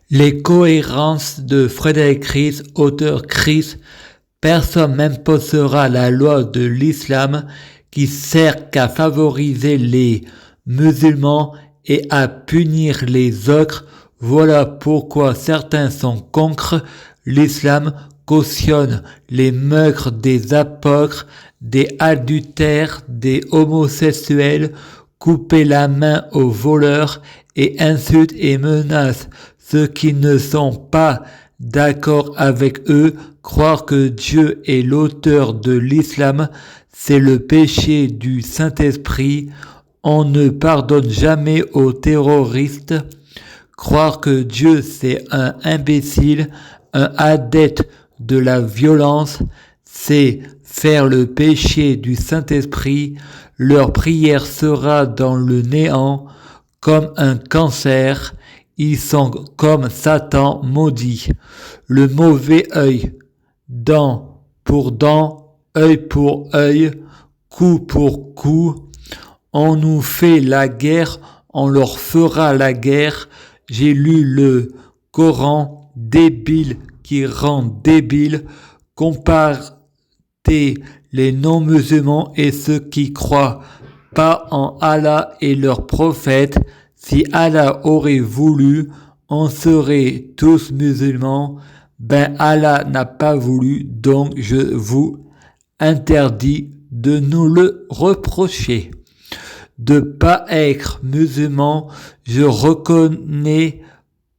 Les cohérences de Frédéric Ries, auteur Ries, personne n'imposera la loi de l'islam qui sert qu'à favoriser les musulmans et à punir les autres. Voilà pourquoi certains sont contre l'islam, cautionnent les meurtres des apôtres, des adultères, des homosexuels, couper la main aux voleurs et insultent et menacent ceux qui ne sont pas d'accord avec eux. Croire que Dieu est l'auteur de l'islam, c'est le péché du Saint-Esprit. On ne pardonne jamais aux terroristes. Croire que Dieu c'est un imbécile, un adepte de la violence, c'est faire le péché du Saint-Esprit. Leur prière sera dans le néant comme un cancer. Ils sont comme Satan maudit. Le mauvais œil, dent pour dent, œil pour œil, coup pour coup. On nous fait la guerre, on leur fera la guerre. J'ai lu le Coran, débile qui rend débile. Comparez les non-musulmans et ceux qui croient pas en Allah et leurs prophètes. Si Allah aurait voulu, on serait tous musulmans. Allah n'a pas voulu, donc je vous interdis de nous le reprocher. De pas être musulman, je reconnais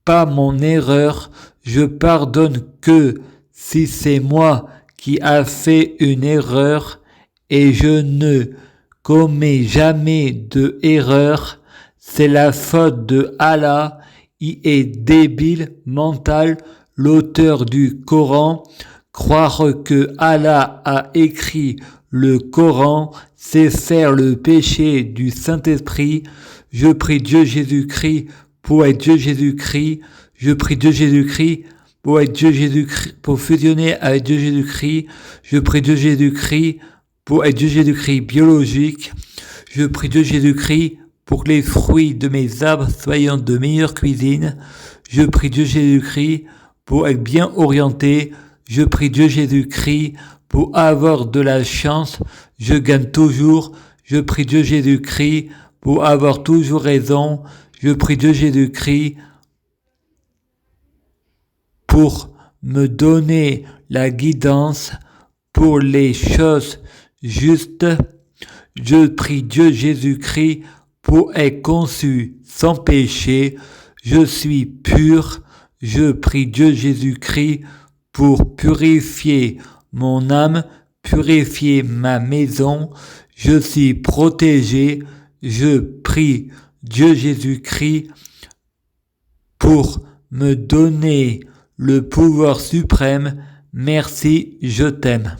pas mon erreur, je pardonne que si c'est moi qui a fait une erreur et je ne commets jamais de erreur. C'est la faute de Allah, il est débile mental, l'auteur du Coran. Croire que Allah a écrit le Coran, c'est faire le péché du Saint-Esprit. Je prie Dieu Jésus-Christ pour être Dieu Jésus-Christ. Je prie Dieu Jésus-Christ pour être Dieu Jésus-Christ, pour fusionner avec Dieu Jésus-Christ. Je prie Dieu Jésus-Christ pour être Dieu Jésus-Christ biologique. Je prie Dieu Jésus-Christ pour que les fruits de mes arbres soient de meilleure cuisine. Je prie Dieu Jésus-Christ pour être bien orienté. Je prie Dieu Jésus-Christ pour avoir de la chance. Je gagne toujours. Je prie Dieu Jésus-Christ pour avoir toujours raison. Je prie Dieu Jésus-Christ pour me donner la guidance pour les choses justes. Je prie Dieu Jésus-Christ pour être conçu sans péché. Je suis pur. Je prie Dieu Jésus-Christ pour purifier mon âme, purifier ma maison. Je suis protégé. Je prie Dieu Jésus-Christ pour me donner le pouvoir suprême. Merci, je t'aime.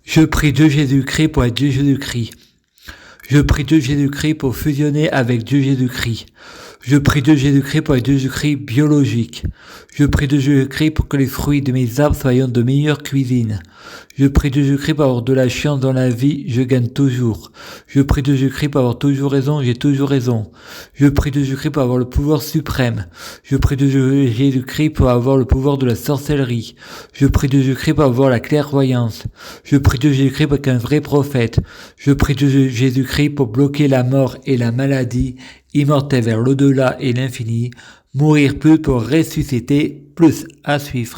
Je prie Dieu Jésus-Christ pour être Dieu Jésus-Christ. Je prie Dieu Jésus-Christ pour fusionner avec Dieu Jésus-Christ. Je prie Dieu Jésus-Christ pour être Dieu Jésus-Christ biologique. Je prie Dieu Jésus-Christ pour que les fruits de mes arbres soient de meilleure cuisine. Je prie Dieu Jésus-Christ pour avoir de la chance dans la vie, je gagne toujours. Je prie Dieu Jésus-Christ pour avoir toujours raison, j'ai toujours raison. Je prie Dieu Jésus-Christ pour avoir le pouvoir suprême. Je prie Dieu Jésus-Christ pour avoir le pouvoir de la sorcellerie. Je prie Dieu Jésus-Christ pour avoir la clairvoyance. Je prie Dieu Jésus-Christ pour être un vrai prophète. Je prie Dieu Jésus-Christ pour bloquer la mort et la maladie, immortel vers l'au-delà et l'infini, mourir plus pour ressusciter plus, à suivre.